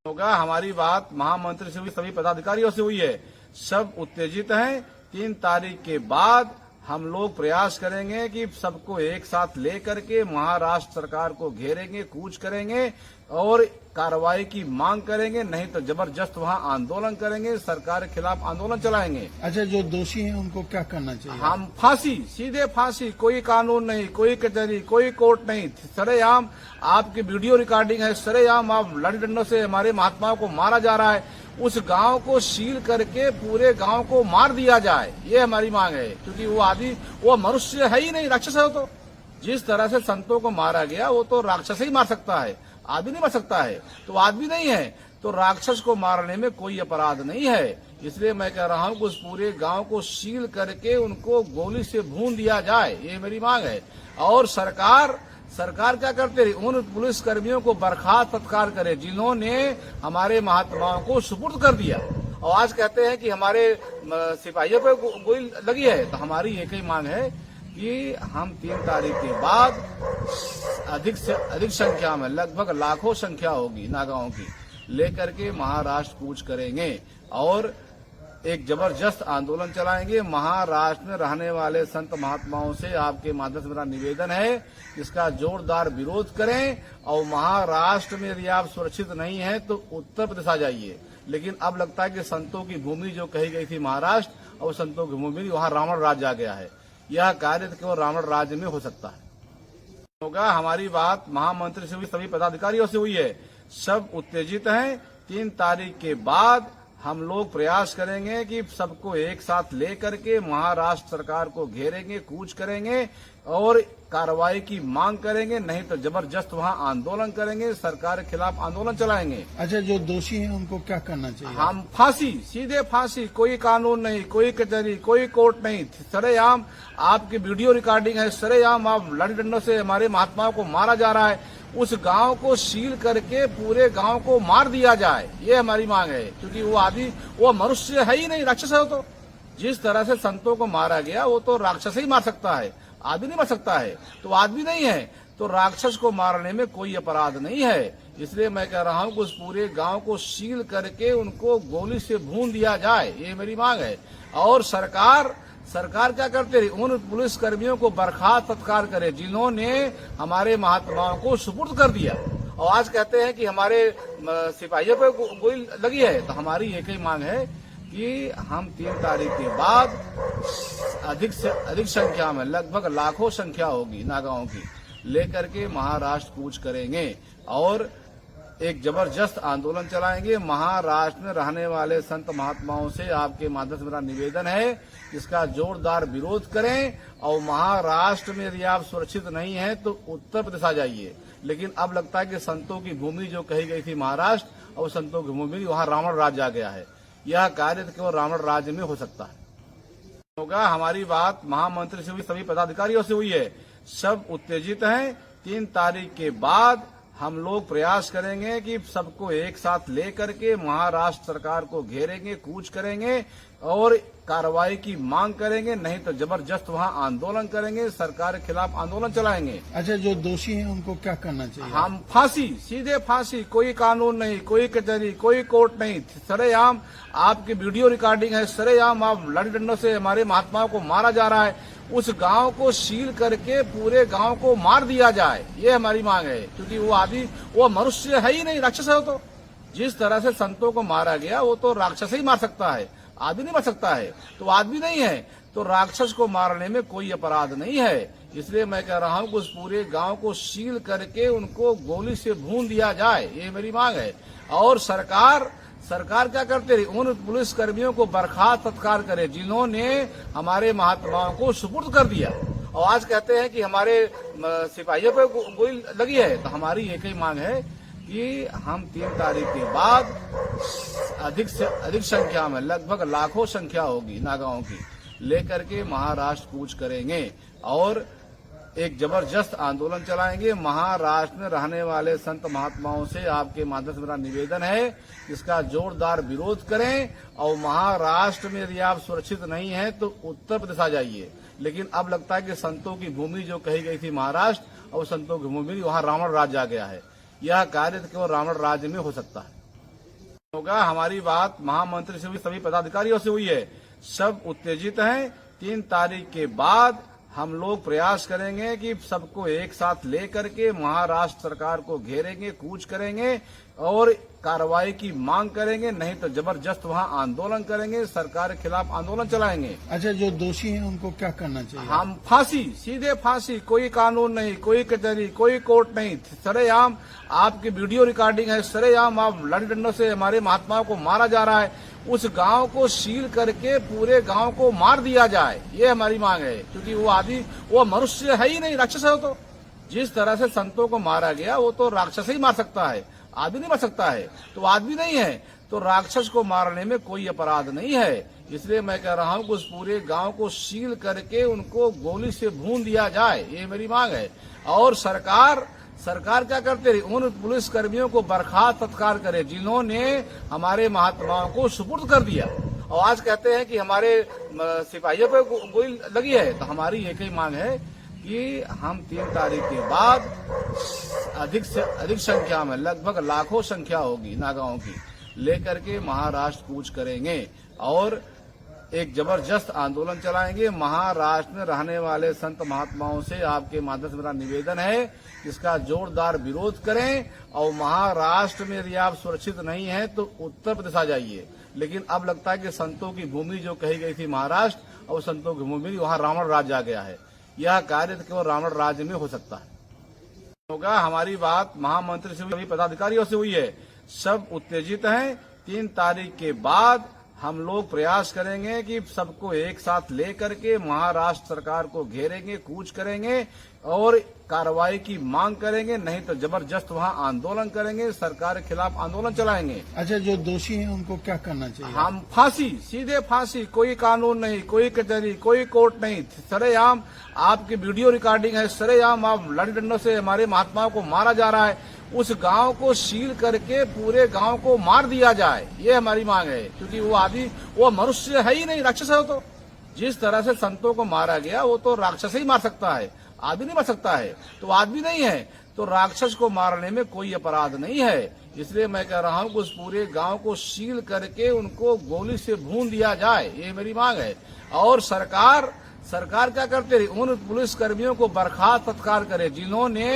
होगा। हमारी बात महामंत्री से हुई, सभी पदाधिकारियों से हुई है। सब उत्तेजित हैं। 3 तारीख के बाद हम लोग प्रयास करेंगे कि सबको एक साथ लेकर के महाराष्ट्र सरकार को घेरेंगे, कूच करेंगे और कार्रवाई की मांग करेंगे। नहीं तो जबरदस्त वहां आंदोलन करेंगे, सरकार के खिलाफ आंदोलन चलाएंगे। अच्छा, जो दोषी हैं उनको क्या करना चाहिए? हम फांसी, सीधे फांसी, कोई कानून नहीं, कोई कचहरी, कोई कोर्ट नहीं। सरेआम आपकी वीडियो रिकॉर्डिंग है, सरेआम आप लड़ी डंडों से हमारे महात्माओं को मारा जा रहा है। उस गांव को सील करके पूरे गांव को मार दिया जाए, ये हमारी मांग है। क्योंकि वो आदमी, वो मनुष्य है ही नहीं, राक्षस है वो तो। जिस तरह से संतों को मारा गया, वो तो राक्षस ही मार सकता है, आदमी नहीं मार सकता है। तो आदमी नहीं है तो राक्षस को मारने में कोई अपराध नहीं है। इसलिए मैं कह रहा हूं कि उस पूरे गांव को सील करके उनको गोली से भून दिया जाए, ये मेरी मांग है। और सरकार क्या करते रही, उन पुलिस कर्मियों को बर्खास्त तत्काल करे जिन्होंने हमारे महात्माओं को सुपुर्द कर दिया। और आज कहते हैं कि हमारे सिपाहियों पर गोली लगी है। तो हमारी एक ही मांग है कि हम 3 तारीख के बाद अधिक से अधिक संख्या में, लगभग लाखों संख्या होगी नागाओं की, लेकर के महाराष्ट्र कूच करेंगे और एक जबरदस्त आंदोलन चलाएंगे। महाराष्ट्र में रहने वाले संत महात्माओं से आपके माध्यम से मेरा निवेदन है, इसका जोरदार विरोध करें। और महाराष्ट्र में यदि आप सुरक्षित नहीं है तो उत्तर प्रदेश आ जाइए। लेकिन अब लगता है कि संतों की भूमि जो कही गई थी महाराष्ट्र, और संतों की भूमि वहां रावण राज आ गया है। यह कार्य केवल रावण राज्य में हो सकता है। होगा। हमारी बात महामंत्री से हुई, सभी पदाधिकारियों से हुई है। सब उत्तेजित हैं। 3 तारीख के बाद हम लोग प्रयास करेंगे कि सबको एक साथ लेकर के महाराष्ट्र सरकार को घेरेंगे, कूच करेंगे और कार्रवाई की मांग करेंगे। नहीं तो जबरदस्त वहां आंदोलन करेंगे, सरकार के खिलाफ आंदोलन चलाएंगे। अच्छा, जो दोषी हैं उनको क्या करना चाहिए? हम फांसी, सीधे फांसी, कोई कानून नहीं, कोई कचहरी, कोई कोर्ट नहीं। सरेआम आपकी वीडियो रिकॉर्डिंग है, सरेआम आप लड़ी डंडों से हमारे महात्माओं को मारा जा रहा है। उस गांव को सील करके पूरे गांव को मार दिया जाए, ये हमारी मांग है। क्योंकि वो आदमी, वो मनुष्य है ही नहीं, राक्षस है वो तो। जिस तरह से संतों को मारा गया, वो तो राक्षस ही मार सकता है, आदमी नहीं मार सकता है। तो आदमी नहीं है तो राक्षस को मारने में कोई अपराध नहीं है। इसलिए मैं कह रहा हूं कि उस पूरे गांव को सील करके उनको गोली से भून दिया जाए, ये मेरी मांग है। और सरकार क्या करते रही, उन पुलिस कर्मियों को बर्खास्त तत्काल करे जिन्होंने हमारे महात्माओं को सुपुर्द कर दिया। और आज कहते हैं कि हमारे सिपाहियों पर गोली लगी है। तो हमारी एक ही मांग है कि हम 3 तारीख के बाद अधिक से अधिक संख्या में, लगभग लाखों संख्या होगी नागाओं की, लेकर के महाराष्ट्र कूच करेंगे और एक जबरदस्त आंदोलन चलाएंगे। महाराष्ट्र में रहने वाले संत महात्माओं से आपके माध्यम से मेरा निवेदन है, इसका जोरदार विरोध करें। और महाराष्ट्र में यदि आप सुरक्षित नहीं है तो उत्तर प्रदेश आ जाइए। लेकिन अब लगता है कि संतों की भूमि जो कही गई थी महाराष्ट्र, और संतों की भूमि वहां रावण राज आ गया है। यह कार्य केवल रावण राज्य में हो सकता है। होगा। हमारी बात महामंत्री से हुई, सभी पदाधिकारियों से हुई है। सब उत्तेजित हैं। 3 तारीख के बाद हम लोग प्रयास करेंगे कि सबको एक साथ लेकर के महाराष्ट्र सरकार को घेरेंगे, कूच करेंगे और कार्रवाई की मांग करेंगे। नहीं तो जबरदस्त वहां आंदोलन करेंगे, सरकार के खिलाफ आंदोलन चलाएंगे। अच्छा, जो दोषी हैं उनको क्या करना चाहिए? हम फांसी, सीधे फांसी, कोई कानून नहीं, कोई कचहरी, कोई कोर्ट नहीं। सरेआम आपकी वीडियो रिकॉर्डिंग है, सरेआम आप लड़ी डंडों से हमारे महात्माओं को मारा जा रहा है। उस गांव को सील करके पूरे गांव को मार दिया जाए, ये हमारी मांग है। क्योंकि वो आदमी, वो मनुष्य है ही नहीं, राक्षस है वो तो। जिस तरह से संतों को मारा गया, वो तो राक्षस ही मार सकता है, आदमी नहीं मार सकता है। तो आदमी नहीं है तो राक्षस को मारने में कोई अपराध नहीं है। इसलिए मैं कह रहा हूं कि उस पूरे गांव को सील करके उनको गोली से भून दिया जाए, ये मेरी मांग है। और सरकार क्या करते रही, उन पुलिस कर्मियों को बर्खास्त तत्काल करे जिन्होंने हमारे महात्माओं को सुपुर्द कर दिया। और आज कहते हैं कि हमारे सिपाहियों पर गोली लगी है। तो हमारी एक ही मांग है कि हम 3 तारीख के बाद अधिक से अधिक संख्या में, लगभग लाखों संख्या होगी नागाओं की, लेकर के महाराष्ट्र कूच करेंगे और एक जबरदस्त आंदोलन चलाएंगे। महाराष्ट्र में रहने वाले संत महात्माओं से आपके माध्यम से मेरा निवेदन है, इसका जोरदार विरोध करें। और महाराष्ट्र में यदि आप सुरक्षित नहीं है तो उत्तर प्रदेश आ जाइए। लेकिन अब लगता है कि संतों की भूमि जो कही गई थी महाराष्ट्र, और संतों की भूमि वहां रावण राज आ गया है। यह कार्य केवल रावण राज्य में हो सकता है। होगा। हमारी बात महामंत्री से हुई, सभी पदाधिकारियों से हुई है। सब उत्तेजित हैं। 3 तारीख के बाद हम लोग प्रयास करेंगे कि सबको एक साथ लेकर के महाराष्ट्र सरकार को घेरेंगे, कूच करेंगे और कार्रवाई की मांग करेंगे। नहीं तो जबरदस्त वहां आंदोलन करेंगे, सरकार के खिलाफ आंदोलन चलाएंगे। अच्छा, जो दोषी हैं उनको क्या करना चाहिए? हम फांसी, सीधे फांसी, कोई कानून नहीं, कोई कचहरी, कोई कोर्ट नहीं। सरेआम आपकी वीडियो रिकॉर्डिंग है, सरेआम आप लड़ी डंडों से हमारे महात्माओं को मारा जा रहा है। उस गांव को सील करके पूरे गांव को मार दिया जाए, ये हमारी मांग है। क्योंकि वो आदमी, वो मनुष्य है ही नहीं, राक्षस है वो तो। जिस तरह से संतों को मारा गया वो तो राक्षस ही मार सकता है, आदमी नहीं मार सकता है। तो आदमी नहीं है तो राक्षस को मारने में कोई अपराध नहीं है। इसलिए मैं कह रहा हूं कि उस पूरे गांव को सील करके उनको गोली से भून दिया जाए, ये मेरी मांग है। और सरकार क्या करते रही, उन पुलिस कर्मियों को बर्खास्त तत्काल करे जिन्होंने हमारे महात्माओं को सुपुर्द कर दिया। और आज कहते हैं कि हमारे सिपाहियों पे गोली लगी है। तो हमारी एक ही मांग है कि हम 3 तारीख के बाद अधिक से अधिक संख्या में, लगभग लाखों संख्या होगी नागाओं की, लेकर के महाराष्ट्र कूच करेंगे और एक जबरदस्त आंदोलन चलाएंगे। महाराष्ट्र में रहने वाले संत महात्माओं से आपके माध्यम से मेरा निवेदन है, इसका जोरदार विरोध करें। और महाराष्ट्र में यदि आप सुरक्षित नहीं है तो उत्तर प्रदेश आ जाइए। लेकिन अब लगता है कि संतों की भूमि जो कही गई थी महाराष्ट्र, और संतों की भूमि वहां रावण राज आ गया है। यह कार्य केवल रावण राज्य में हो सकता है। होगा। हमारी बात महामंत्री से हुई, सभी पदाधिकारियों से हुई है। सब उत्तेजित हैं। 3 तारीख के बाद हम लोग प्रयास करेंगे कि सबको एक साथ लेकर के महाराष्ट्र सरकार को घेरेंगे, कूच करेंगे और कार्रवाई की मांग करेंगे। नहीं तो जबरदस्त वहां आंदोलन करेंगे, सरकार के खिलाफ आंदोलन चलाएंगे। अच्छा, जो दोषी हैं उनको क्या करना चाहिए? हम फांसी, सीधे फांसी, कोई कानून नहीं, कोई कचहरी, कोई कोर्ट नहीं। सरेआम आपकी वीडियो रिकॉर्डिंग है, सरेआम आप लड़ी डंडों से हमारे महात्माओं को मारा जा रहा है। उस गांव को सील करके पूरे गांव को मार दिया जाए, ये हमारी मांग है। क्योंकि वो आदमी, वो मनुष्य है ही नहीं, राक्षस है वो तो। जिस तरह से संतों को मारा गया वो तो राक्षस ही मार सकता है, आदमी नहीं मार सकता है। तो आदमी नहीं है तो राक्षस को मारने में कोई अपराध नहीं है। इसलिए मैं कह रहा हूं कि उस पूरे गांव को सील करके उनको गोली से भून दिया जाए, ये मेरी मांग है। और सरकार क्या करते रही, उन पुलिस कर्मियों को बर्खास्त तत्काल करे जिन्होंने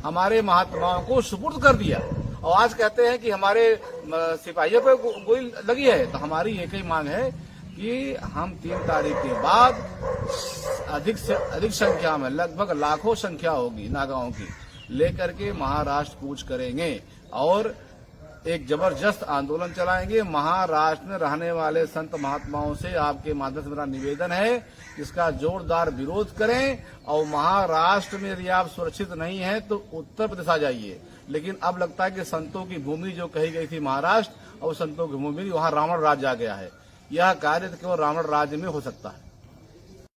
हमारे महात्माओं को सुपुर्द कर दिया। और आज कहते हैं कि हमारे सिपाहियों पे गोली लगी है। तो हमारी एक ही मांग है कि हम 3 तारीख के बाद अधिक से अधिक संख्या में, लगभग लाखों संख्या होगी नागाओं की, लेकर के महाराष्ट्र कूच करेंगे और एक जबरदस्त आंदोलन चलाएंगे। महाराष्ट्र में रहने वाले संत महात्माओं से आपके माध्यम से मेरा निवेदन है, इसका जोरदार विरोध करें। और महाराष्ट्र में यदि आप सुरक्षित नहीं है तो उत्तर प्रदेश आ जाइए। लेकिन अब लगता है कि संतों की भूमि जो कही गई थी महाराष्ट्र, और संतों की भूमि वहां रावण राज्य आ गया है। यह कार्य केवल रावण राज्य में हो सकता है।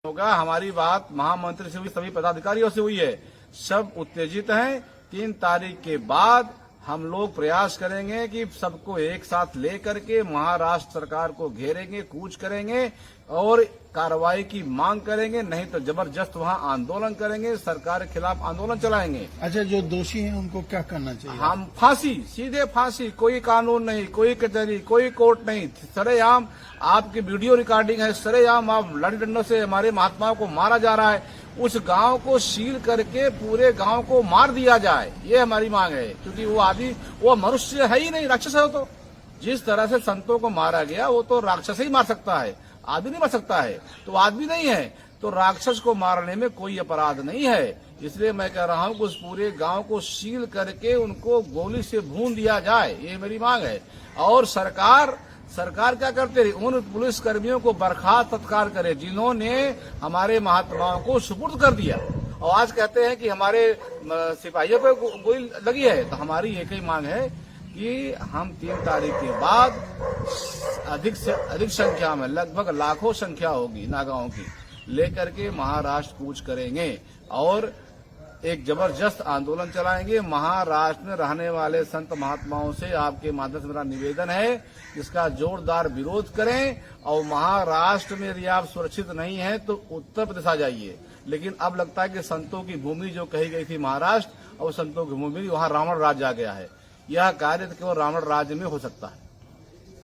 होगा। हमारी बात महामंत्री से हुई, सभी पदाधिकारियों से हुई है। सब उत्तेजित हैं। 3 तारीख के बाद हम लोग प्रयास करेंगे कि सबको एक साथ लेकर के महाराष्ट्र सरकार को घेरेंगे, कूच करेंगे और कार्रवाई की मांग करेंगे। नहीं तो जबरदस्त वहां आंदोलन करेंगे, सरकार के खिलाफ आंदोलन चलाएंगे। अच्छा, जो दोषी हैं उनको क्या करना चाहिए? हम फांसी, सीधे फांसी, कोई कानून नहीं, कोई कचहरी, कोई कोर्ट नहीं। सरेआम आपकी वीडियो रिकॉर्डिंग है, सरेआम आप लड़ी डंडों से हमारे महात्माओं को मारा जा रहा है। उस गांव को सील करके पूरे गांव को मार दिया जाए, ये हमारी मांग है। क्योंकि वो आदमी, वो मनुष्य है ही नहीं, राक्षस है वो तो। जिस तरह से संतों को मारा गया वो तो राक्षस ही मार सकता है, आदमी नहीं मार सकता है। तो आदमी नहीं है तो राक्षस को मारने में कोई अपराध नहीं है। इसलिए मैं कह रहा हूं कि उस पूरे गांव को सील करके उनको गोली से भून दिया जाए, ये मेरी मांग है। और सरकार क्या करते रही, उन पुलिस कर्मियों को बर्खास्त तत्काल करे जिन्होंने हमारे महात्माओं को सुपुर्द कर दिया। और आज कहते हैं कि हमारे सिपाहियों पे गोली लगी है। तो हमारी एक ही मांग है कि हम 3 तारीख के बाद अधिक से अधिक संख्या में, लगभग लाखों संख्या होगी नागाओं की, लेकर के महाराष्ट्र कूच करेंगे और एक जबरदस्त आंदोलन चलाएंगे। महाराष्ट्र में रहने वाले संत महात्माओं से आपके माध्यम से मेरा निवेदन है, इसका जोरदार विरोध करें। और महाराष्ट्र में यदि आप सुरक्षित नहीं है तो उत्तर प्रदेश आ जाइए। लेकिन अब लगता है कि संतों की भूमि जो कही गई थी महाराष्ट्र, और संतों की भूमि वहां रावण राज्य आ गया है। यह कार्य केवल रावण राज्य में हो सकता है।